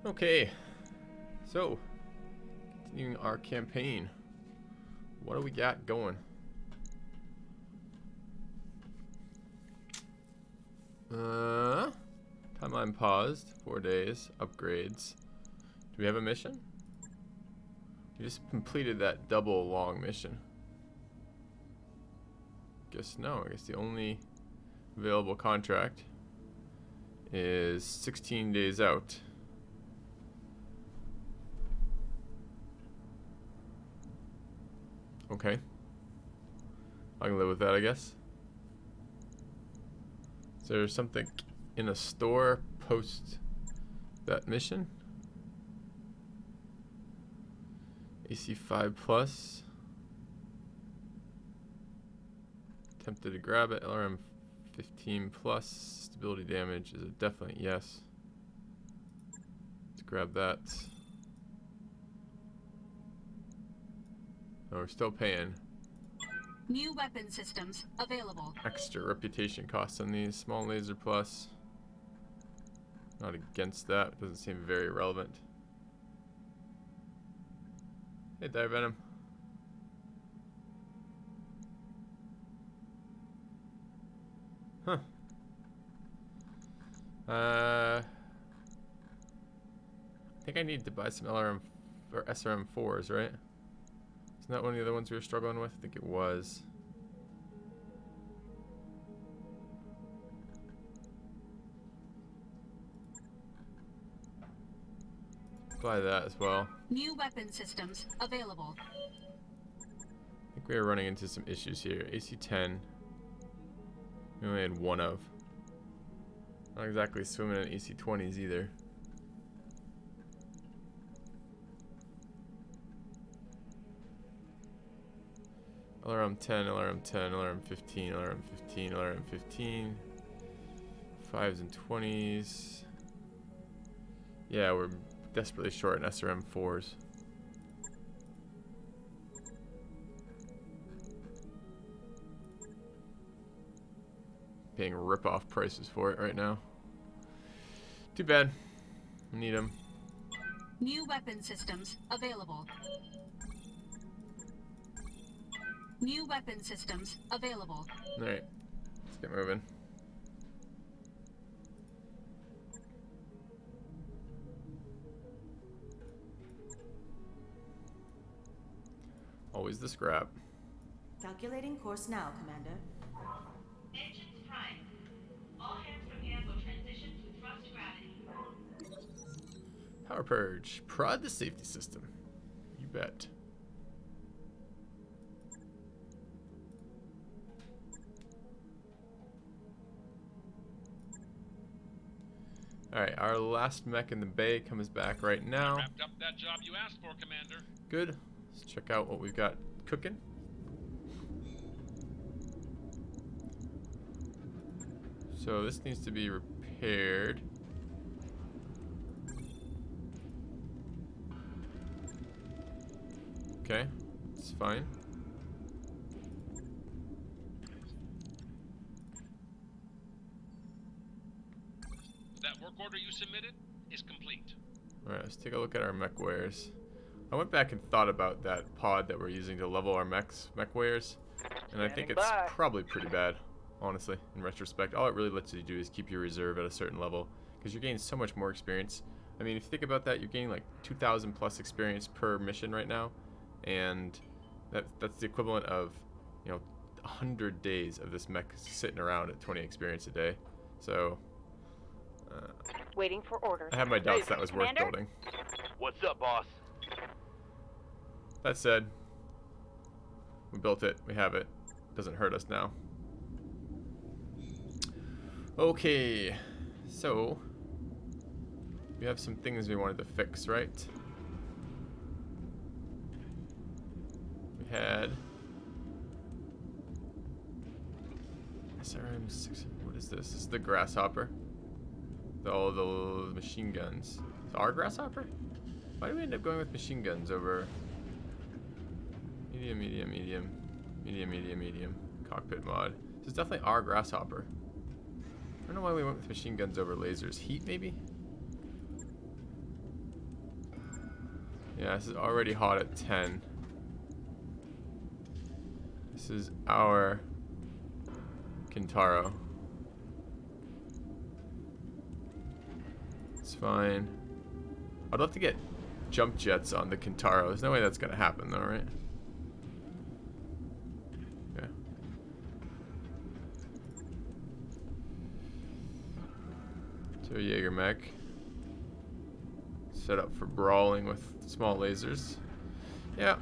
Okay, so continuing our campaign. What do we got going? Timeline paused. 4 days. Upgrades. Do we have a mission? We just completed that double long mission. Guess no. I guess the only available contract is 16 days out. Okay. I can live with that, I guess. Is there something in a store post that mission? AC 5 plus. Tempted to grab it. LRM 15 plus. Stability damage is a definite yes. Let's grab that. Oh, we're still paying. New weapon systems available. Extra reputation costs on these. Small laser plus. Not against that. Doesn't seem very relevant. Hey, Divenom. Huh. I think I need to buy some LRM or SRM 4s, right? Isn't that one of the other ones we were struggling with? I think it was. Buy that as well. New weapon systems available. I think we are running into some issues here. AC 10. We only had one of. Not exactly swimming in AC 20s either. LRM 10, LRM 10, LRM 15, LRM 15, LRM 15. 5s and 20s. Yeah, we're desperately short in SRM 4s. Paying rip-off prices for it right now. Too bad. I need them. New weapon systems available. New weapon systems available. Alright, let's get moving. Always the scrap. Calculating course now, Commander. Engines prime. All hands prepare for transition to thrust gravity. Power purge. Prod the safety system. You bet. Alright, our last mech in the bay comes back right now. Wrapped up that job you asked for, Commander. Good. Let's check out what we've got cooking. So this needs to be repaired. Okay, it's fine. That work order you submitted is complete. Alright, let's take a look at our mech wares. I went back and thought about that pod that we're using to level our mech wares, and I think it's probably pretty bad, honestly, in retrospect. All it really lets you do is keep your reserve at a certain level, because you're gaining so much more experience. I mean, if you think about that, you're gaining like 2,000 plus experience per mission right now, and that's the equivalent of, 100 days of this mech sitting around at 20 experience a day. So Waiting for orders. I have my doubts that was worth building. What's up, boss? That said, we built it. We have it. Doesn't hurt us now. Okay, so we have some things we wanted to fix, right? We had SRM 6. What is this? This is the Grasshopper. All the machine guns. It's our Grasshopper? Why do we end up going with machine guns over medium, medium, medium, medium, medium, medium, cockpit mod? This is definitely our Grasshopper. I don't know why we went with machine guns over lasers. Heat, maybe? Yeah, this is already hot at 10. This is our Kintaro. It's fine. I'd love to get jump jets on the Kintaro. There's no way that's gonna happen though, right? Yeah. So Jaeger mech. Set up for brawling with small lasers. Yeah.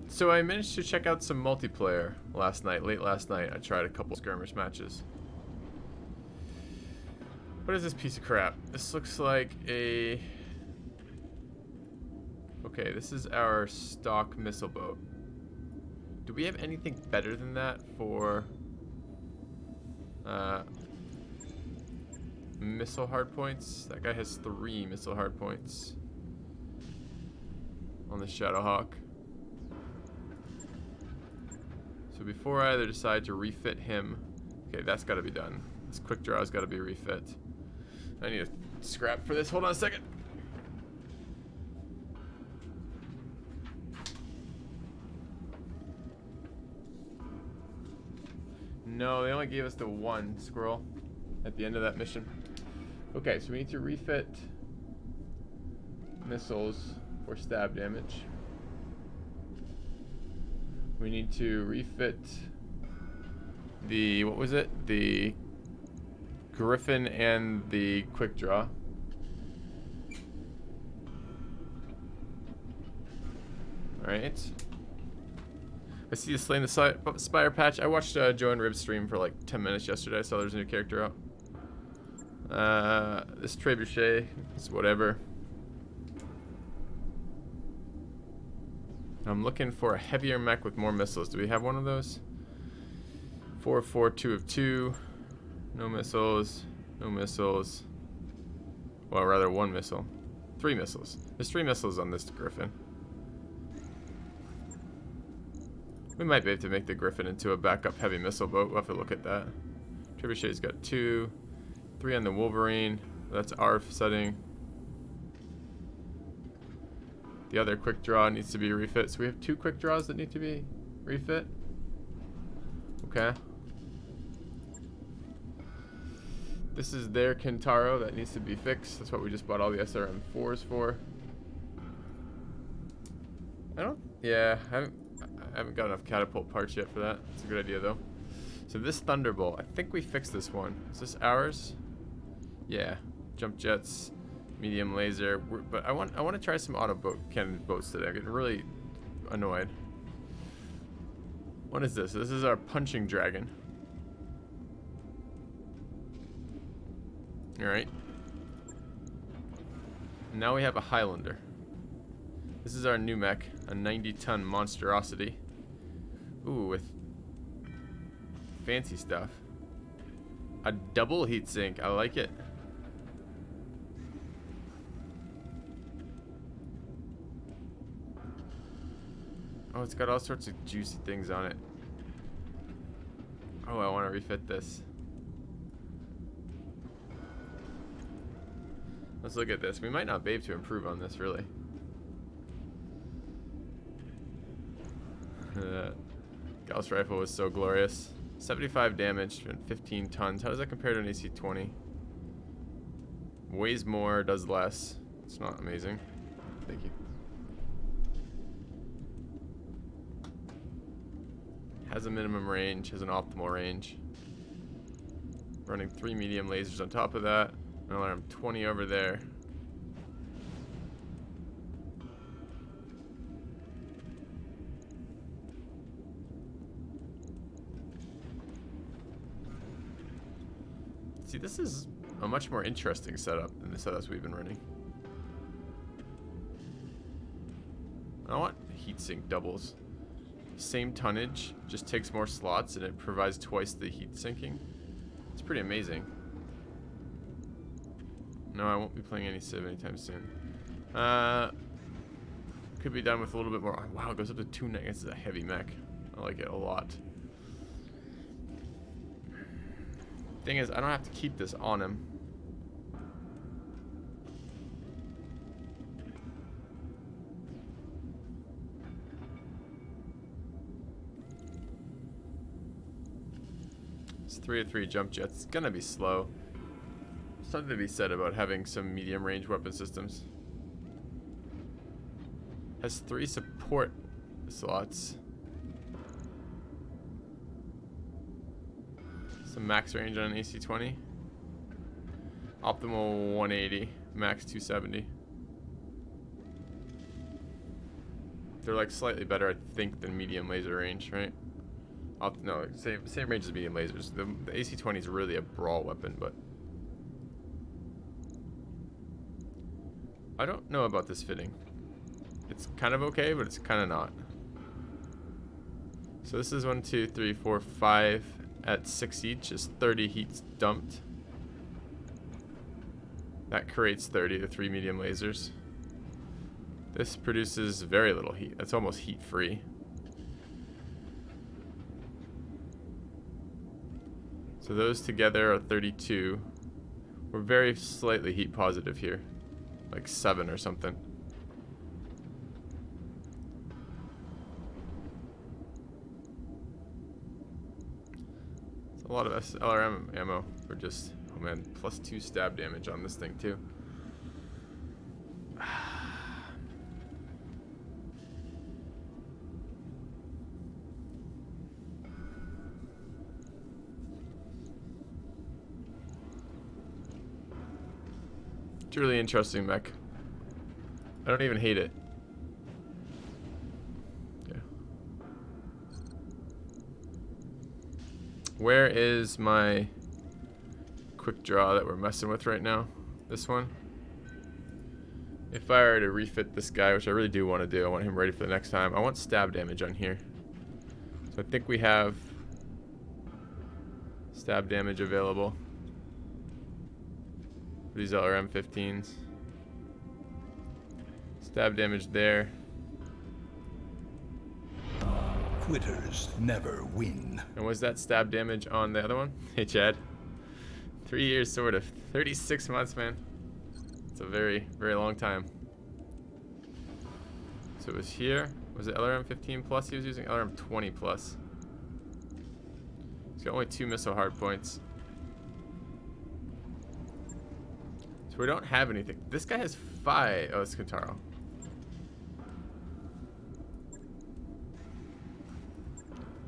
So I managed to check out some multiplayer last night, late last night. I tried a couple skirmish matches. What is this piece of crap? This looks like a... Okay, this is our stock missile boat. Do we have anything better than that for missile hardpoints? That guy has 3 missile hardpoints on the Shadowhawk. So before I either decide to refit him, okay, that's got to be done. This quick draw's got to be refit. I need a scrap for this. Hold on a second. No, they only gave us the 1 squirrel at the end of that mission. Okay, so we need to refit missiles for stab damage. We need to refit the, what was it? The Griffin and the quick draw. Alright. I see you slaying the Spire patch. I watched Joe and Rib's stream for like 10 minutes yesterday. I saw there's a new character out. This trebuchet is whatever. I'm looking for a heavier mech with more missiles. Do we have one of those? 4 of 4, 2 of 2. No missiles. No missiles. Well, rather 1 missile. 3 missiles. There's 3 missiles on this Griffin. We might be able to make the Griffin into a backup heavy missile boat. We'll have to look at that. Trebuchet's got 2. 3 on the Wolverine. That's our setting. The other quick draw needs to be refit. So we have 2 quick draws that need to be refit. Okay. This is their Kintaro that needs to be fixed. That's what we just bought all the SRM4s for. I haven't got enough catapult parts yet for that. It's a good idea though. So this Thunderbolt, I think we fixed this one. Is this ours? Yeah. Jump jets, medium laser. But I want to try some autocannon boats today. I'm getting really annoyed. What is this? This is our punching dragon. Alright. Now we have a Highlander. This is our new mech, a 90-ton monstrosity. Ooh, with fancy stuff. A double heatsink. I like it. Oh, it's got all sorts of juicy things on it. Oh, I want to refit this. Let's look at this. We might not be able to improve on this, really. Gauss rifle was so glorious. 75 damage and 15 tons. How does that compare to an AC-20? Weighs more, does less. It's not amazing. Thank you. Has a minimum range, has an optimal range. Running 3 medium lasers on top of that. Another 20 over there. See, this is a much more interesting setup than the setups we've been running. I want heatsink doubles. Same tonnage, just takes more slots and it provides twice the heat sinking. It's pretty amazing. No, I won't be playing any Civ anytime soon. Could be done with a little bit more. Wow, it goes up to 2 neck. This is a heavy mech. I like it a lot. Thing is, I don't have to keep this on him. It's 3-3 jump jets. It's gonna be slow. Something to be said about having some medium range weapon systems. Has 3 support slots. Some max range on an AC-20. Optimal 180, max 270. They're like slightly better, I think, than medium laser range, right? No, same range as medium lasers. The AC-20 is really a brawl weapon, but I don't know about this fitting. It's kind of okay, but it's kind of not. So this is 1, 2, 3, 4, 5 at 6 each is 30 heats dumped. That creates 30 to 3 medium lasers. This produces very little heat. That's almost heat free. So those together are 32. We're very slightly heat positive here. Like 7 or something. It's a lot of SLRM ammo for just, oh man, +2 stab damage on this thing too. It's a really interesting mech. I don't even hate it. Yeah. Where is my quick draw that we're messing with right now? This one? If I were to refit this guy, which I really do want to do, I want him ready for the next time. I want stab damage on here. So I think we have stab damage available. These LRM 15s. Stab damage there. Quitters never win. And was that stab damage on the other one? Hey Chad. 3 years sort of. 36 months, man. It's a very, very long time. So it was here. Was it LRM 15 plus he was using? LRM 20 plus. He's got only 2 missile hardpoints. We don't have anything. This guy has 5. Oh, it's Kintaro.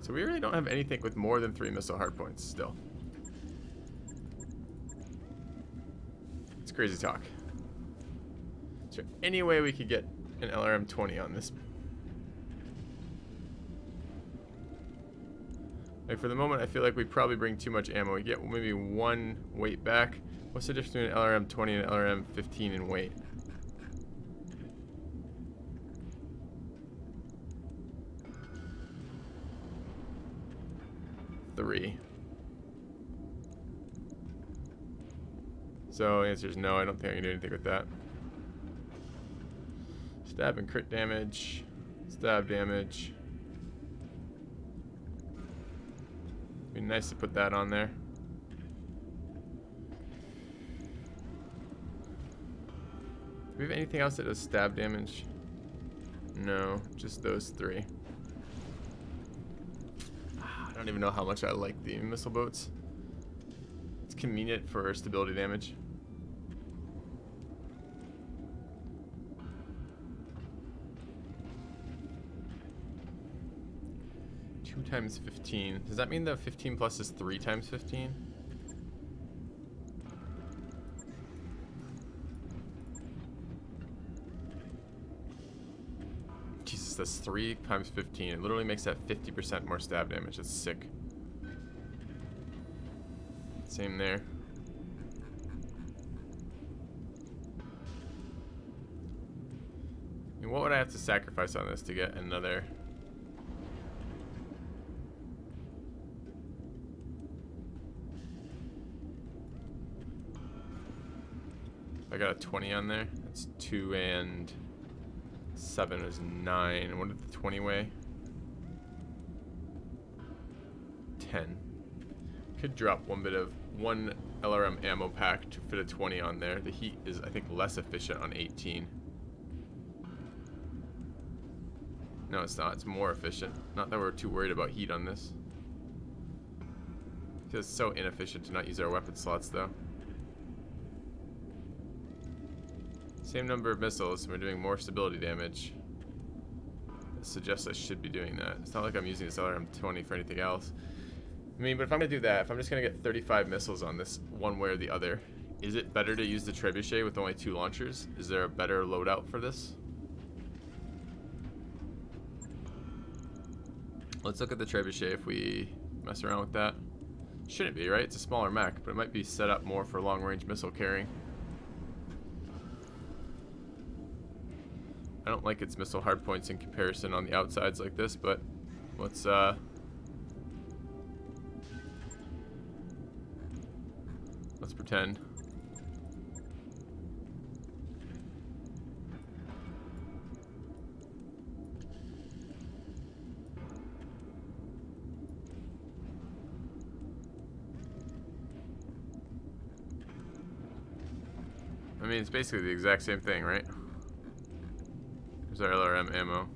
So we really don't have anything with more than 3 missile hardpoints still. It's crazy talk. Is there any way we could get an LRM 20 on this? Like for the moment, I feel like we probably bring too much ammo. We get maybe 1 weight back. What's the difference between an LRM 20 and an LRM 15 in weight? Three. So the answer is no, I don't think I can do anything with that. Stab and crit damage. Stab damage. Be nice to put that on there. Do we have anything else that does stab damage? No, just those 3. I don't even know how much I like the missile boats. It's convenient for stability damage. Two times 15. Does that mean the 15 plus is 3 times 15? That's 3 times 15. It literally makes that 50% more stab damage. That's sick. Same there. I mean, what would I have to sacrifice on this to get another? I got a 20 on there. That's 2 and 7 is 9. What did the 20 weigh? 10. Could drop one LRM ammo pack to fit a 20 on there. The heat is, I think, less efficient on 18. No, it's not. It's more efficient. Not that we're too worried about heat on this. Feels so inefficient to not use our weapon slots, though. Same number of missiles, and we're doing more stability damage. It suggests I should be doing that. It's not like I'm using this LRM-20 for anything else. I mean, but if I'm going to do that, if I'm just going to get 35 missiles on this one way or the other, is it better to use the trebuchet with only 2 launchers? Is there a better loadout for this? Let's look at the trebuchet if we mess around with that. Shouldn't be, right? It's a smaller mech, but it might be set up more for long-range missile carrying. I don't like its missile hardpoints in comparison on the outsides like this, but let's pretend. I mean, it's basically the exact same thing, right? There's our LRM ammo.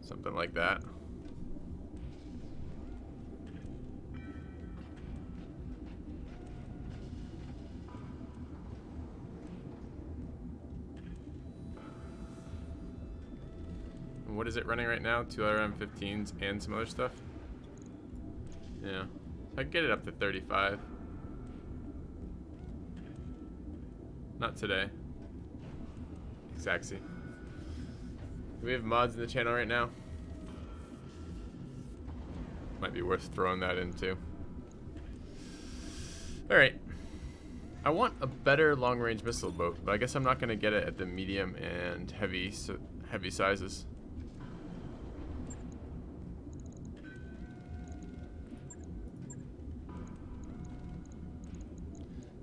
Something like that. And what is it running right now? 2 LRM-15s and some other stuff? Yeah. I can get it up to 35. Not today. Exactly. Do we have mods in the channel right now? Might be worth throwing that in too. Alright. I want a better long-range missile boat, but I guess I'm not going to get it at the medium and heavy sizes.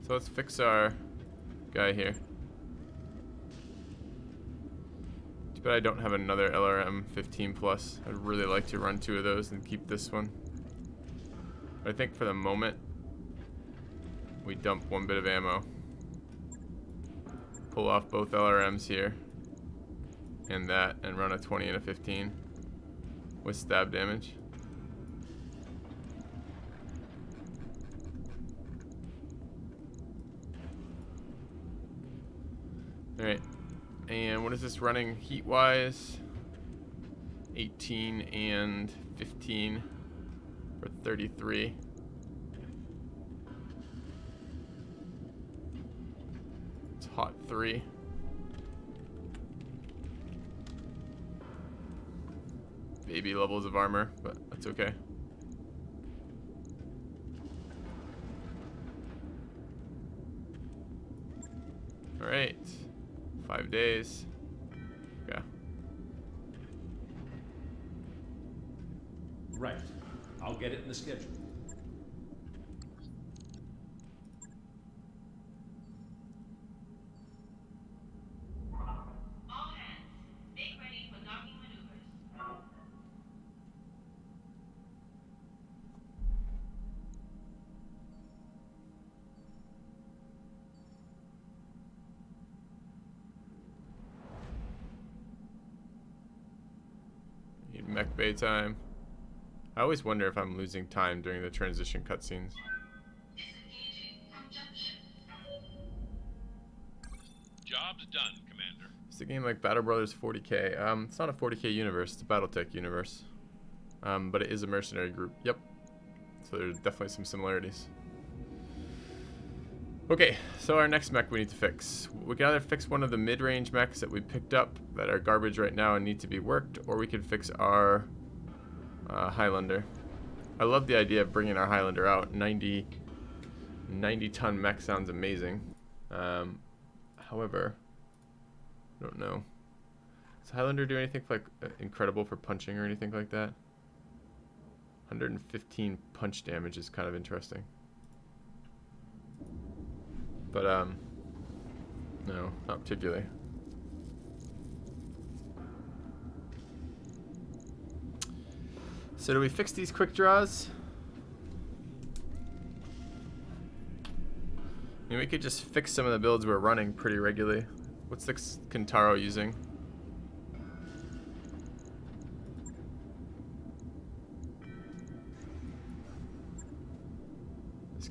So let's fix our guy here. Too bad I don't have another LRM 15 plus. I'd really like to run 2 of those and keep this one. But I think for the moment, we dump 1 bit of ammo. Pull off both LRMs here. And that, and run a 20 and a 15 with stab damage. Alright, and what is this running heat-wise? 18 and 15 for 33. It's hot 3. Baby levels of armor, but that's okay. Alright. 5 days. Okay. Right. I'll get it in the schedule. All hands, make ready for docking maneuvers. Need mech bay time. I always wonder if I'm losing time during the transition cutscenes. Disengaging from junction. Job's done, Commander. It's a game like Battle Brothers 40K. It's not a 40K universe, it's a Battletech universe. But it is a mercenary group. Yep. So there's definitely some similarities. Okay, so our next mech we need to fix. We can either fix one of the mid-range mechs that we picked up that are garbage right now and need to be worked, or we could fix our Highlander. I love the idea of bringing our Highlander out. 90 ton mech sounds amazing. However, I don't know. Does Highlander do anything like incredible for punching or anything like that? 115 punch damage is kind of interesting. But no, not particularly. So do we fix these quick draws? I mean, we could just fix some of the builds we're running pretty regularly. What's the Kintaro using?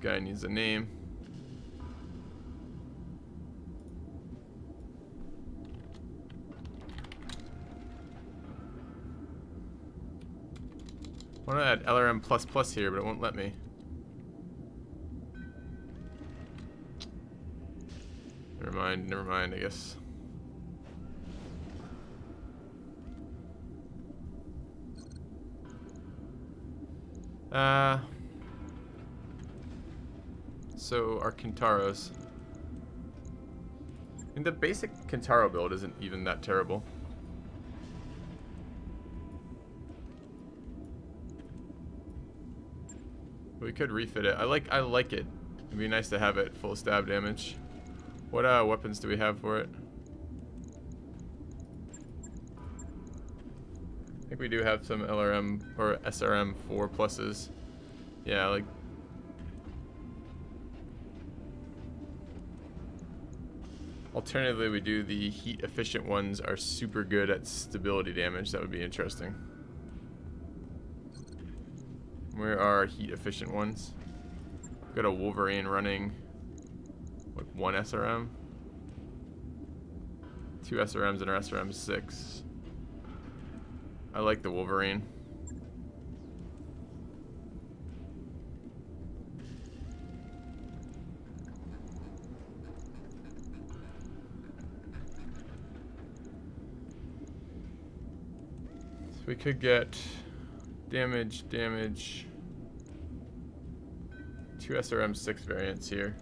guy needs a name. I want to add LRM++ here, but it won't let me. Never mind, I guess. So our Kintaros. I mean, the basic Kintaro build isn't even that terrible. We could refit it. I like it. It'd be nice to have it full stab damage. What weapons do we have for it? I think we do have some LRM or SRM 4 pluses. Yeah, like. Alternatively, we do the heat efficient ones are super good at stability damage. That would be interesting. Where are heat efficient ones? We've got a Wolverine running like 1 SRM, 2 SRMs and our SRM 6. I like the Wolverine. So we could get damage, 2 SRM 6 variants here.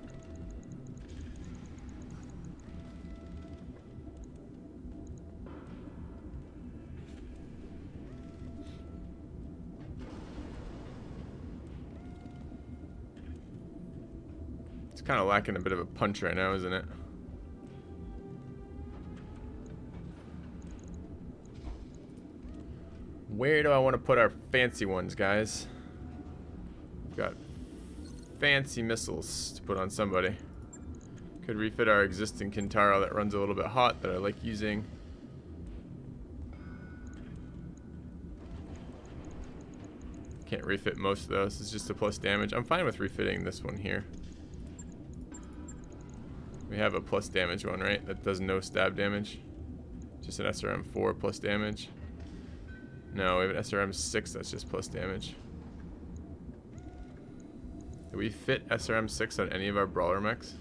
It's kind of lacking a bit of a punch right now, isn't it? Where do I want to put our fancy ones, guys? We've got fancy missiles to put on somebody. Could refit our existing Kintaro that runs a little bit hot that I like using. Can't refit most of those. It's just a plus damage. I'm fine with refitting this one here. We have a plus damage one, right? That does no stab damage. Just an SRM 4 plus damage. No, we have an SRM 6 that's just plus damage. Do we fit SRM 6 on any of our brawler mechs?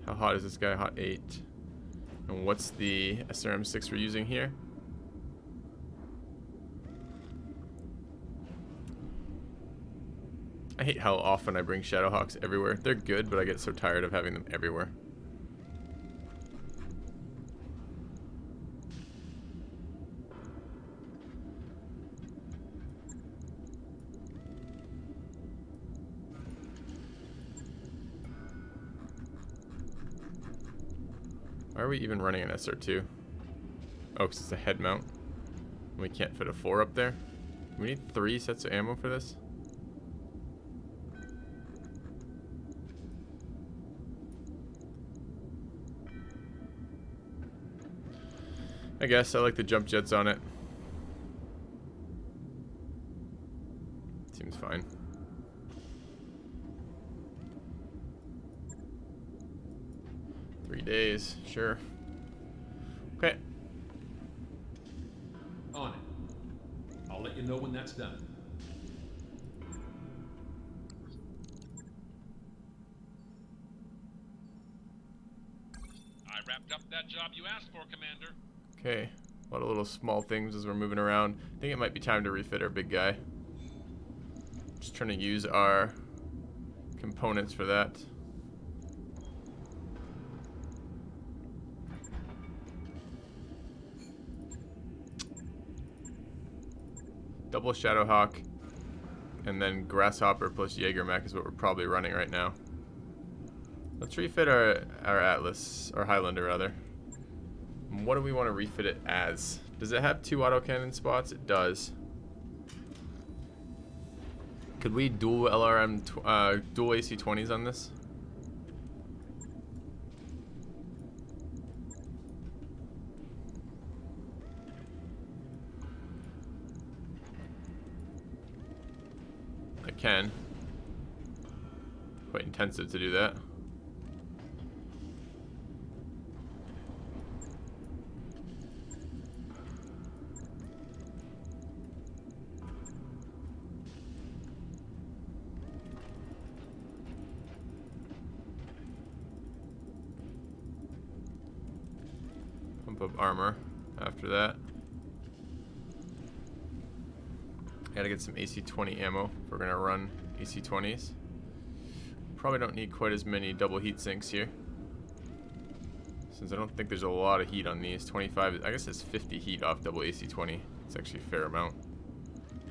How hot is this guy? Hot 8. And what's the SRM 6 we're using here? I hate how often I bring Shadowhawks everywhere. They're good, but I get so tired of having them everywhere. Why are we even running an SR2? Oh, because it's a head mount. We can't fit a 4 up there. We need 3 sets of ammo for this. I guess I like the jump jets on it. Seems fine. Days, sure. Okay. On it. I'll let you know when that's done. I wrapped up that job you asked for, Commander. Okay. A lot of little small things as we're moving around. I think it might be time to refit our big guy. Just trying to use our components for that. Double Shadowhawk, and then Grasshopper plus Jaeger Mech is what we're probably running right now. Let's refit our Atlas, or Highlander rather. And what do we want to refit it as? Does it have 2 autocannon spots? It does. Could we dual LRM, dual AC-20s on this? can. Quite intensive to do that. Pump up armor after that. Gotta get some AC-20 ammo if we're gonna run AC-20s. Probably don't need quite as many double heat sinks here, since I don't think there's a lot of heat on these. 25, I guess it's 50 heat off double AC-20. It's actually a fair amount.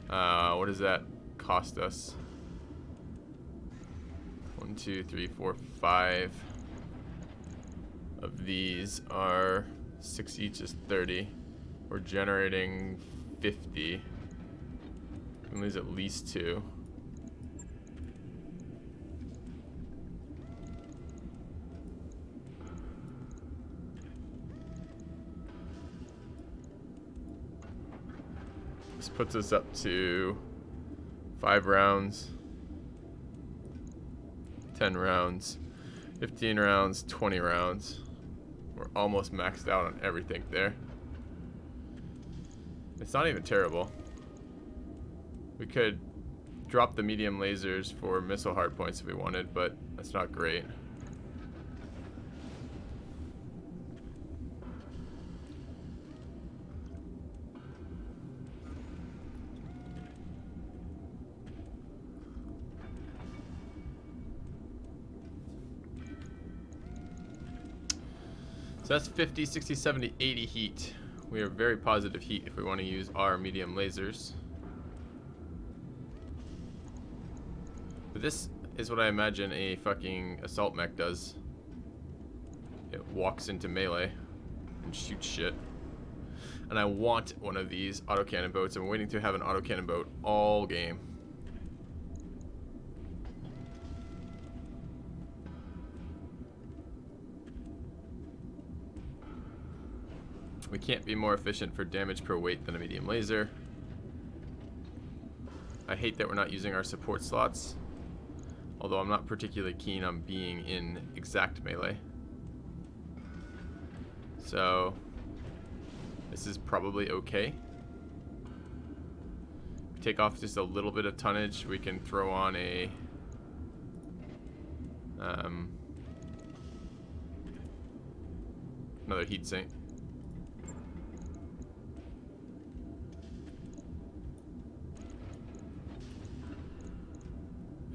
What does that cost us? 1, 2, 3, 4, 5 of these are 6 each is 30. We're generating 50. We can lose at least 2. This puts us up to 5 rounds, 10 rounds, 15 rounds, 20 rounds. We're almost maxed out on everything there. It's not even terrible. We could drop the medium lasers for missile hardpoints if we wanted, but that's not great. So that's 50, 60, 70, 80 heat. We are very positive heat if we want to use our medium lasers. But this is what I imagine a fucking assault mech does. It walks into melee and shoots shit. And I want one of these autocannon boats. I'm waiting to have an autocannon boat all game. We can't be more efficient for damage per weight than a medium laser. I hate that we're not using our support slots, although I'm not particularly keen on being in exact melee. So this is probably okay. Take off just a little bit of tonnage, we can throw on a another heatsink.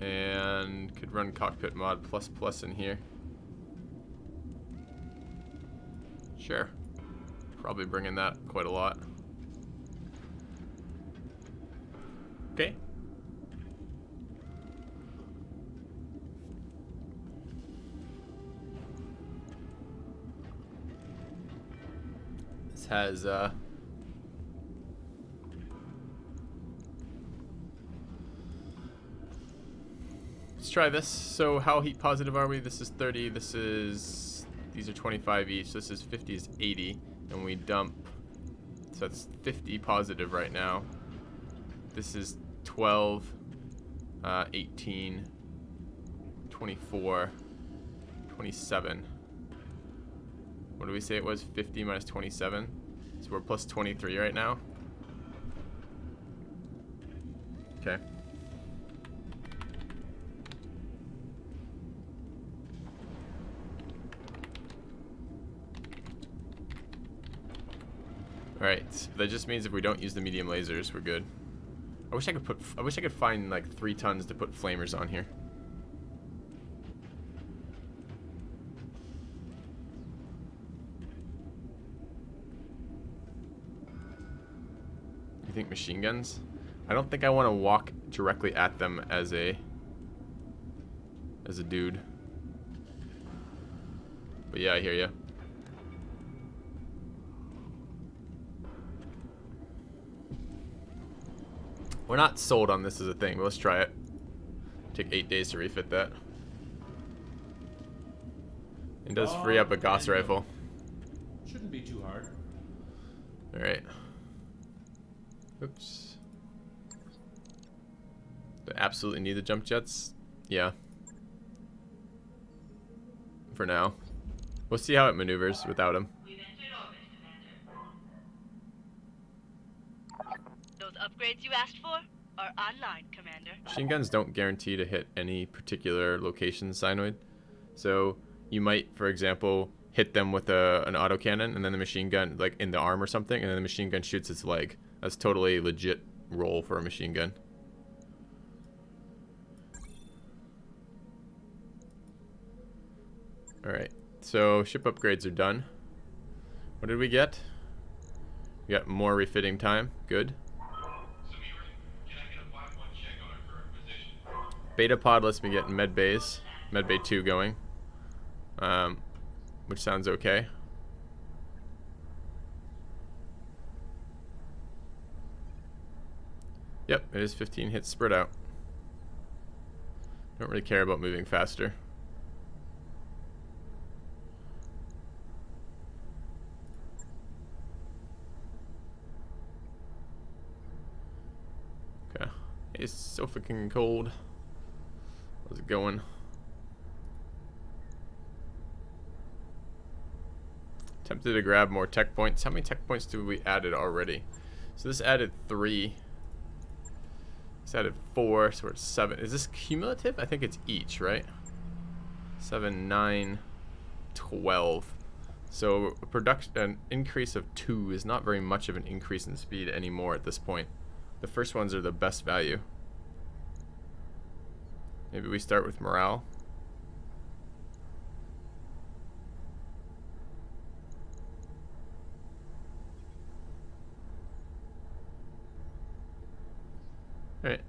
And could run cockpit mod ++ in here. Sure. Probably bringing that quite a lot. Okay. This has let's try this. So how heat positive are we? This is 30, these are 25 each, this is 50 is 80, and we dump, so that's 50 positive right now. This is 12, 18, 24, 27. What do we say it was? 50 minus 27? So we're plus 23 right now. Okay. Alright, that just means if we don't use the medium lasers, we're good. I wish I could find like 3 tons to put flamers on here. You think machine guns? I don't think I want to walk directly at them as a dude. But yeah, I hear ya. We're not sold on this as a thing, but let's try it. Take 8 days to refit that. It does free up a Gauss rifle. Shouldn't be too hard. Alright. Oops. The absolutely need the jump jets, yeah. For now. We'll see how it maneuvers without him. We've entered orbit, Commander. Those upgrades you asked for are online, Commander. Machine guns don't guarantee to hit any particular location Cyanoid. So you might, for example, hit them with an autocannon, and then the machine gun, like in the arm or something, and then the machine gun shoots its leg. That's totally legit roll for a machine gun. Alright, so ship upgrades are done. What did we get? We got more refitting time. Good. Beta pod lets me get medbay 2 going, which sounds okay. Yep, it is 15 hits spread out. Don't really care about moving faster. Okay, it's so freaking cold. How's it going? Tempted to grab more tech points. How many tech points do we added already? So this added 3. This added 4, so we're at 7. Is this cumulative? I think it's each, right? 7, 9, 12. So an increase of 2 is not very much of an increase in speed anymore at this point. The first ones are the best value. Maybe we start with morale. Alright.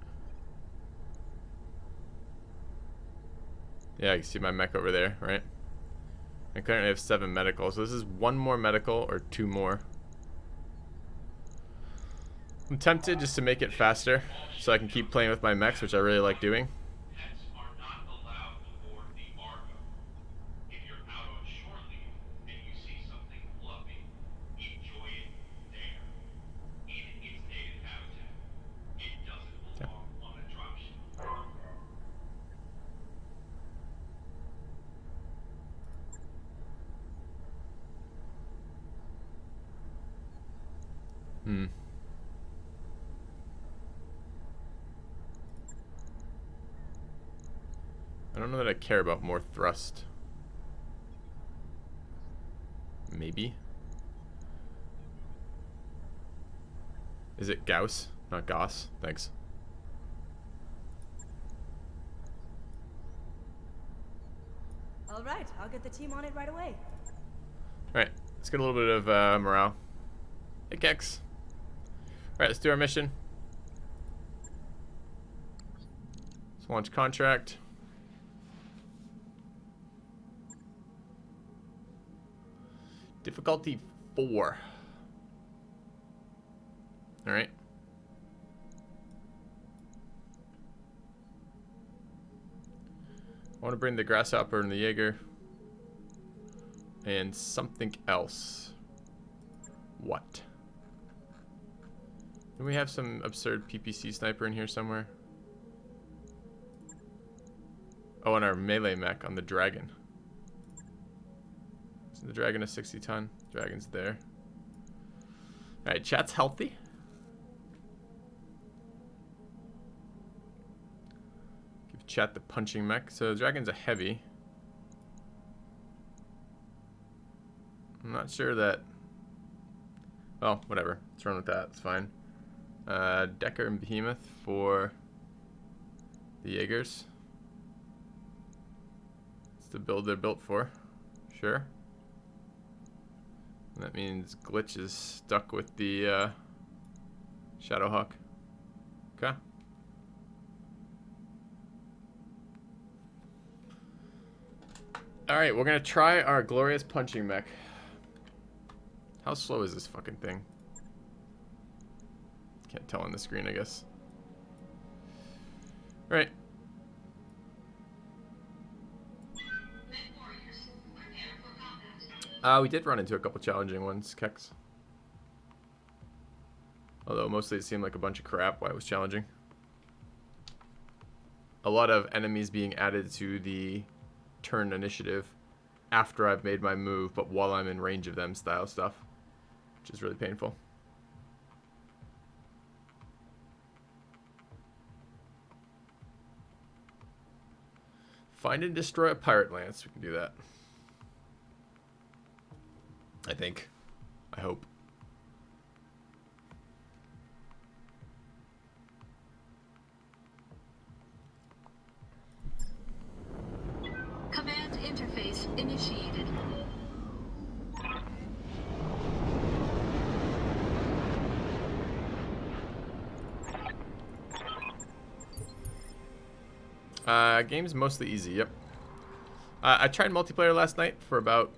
Yeah, I can see my mech over there, right? I currently have 7 medical, so this is 1 more medical or 2 more. I'm tempted just to make it faster so I can keep playing with my mechs, which I really like doing. I don't know that I care about more thrust. Maybe. Is it Gauss? Not Gauss. Thanks. All right, I'll get the team on it right away. Alright, let's get a little bit of morale. Hey, Kex. Alright, let's do our mission. Let's launch contract. Difficulty 4. Alright. I want to bring the grasshopper and the Jaeger. And something else. What? Do we have some absurd PPC sniper in here somewhere? Oh, and our melee mech on the dragon. The dragon is 60 ton. Dragon's there. Alright, chat's healthy. Give chat the punching mech. So the dragon's a heavy. I'm not sure that... Well, whatever. Let's run with that. It's fine. Decker and Behemoth for the Jaegers. It's the build they're built for. Sure. That means Glitch is stuck with the Shadowhawk. Okay. Alright, we're gonna try our glorious punching mech. How slow is this fucking thing? Can't tell on the screen, I guess. Alright. We did run into a couple challenging ones, Kex. Although mostly it seemed like a bunch of crap while it was challenging. a lot of enemies being added to the turn initiative after I've made my move, but while I'm in range of them style stuff, which is really painful. Find and destroy a pirate lance. We can do that. I think. I hope. Command interface initiated. Game's mostly easy, yep. I tried multiplayer last night for about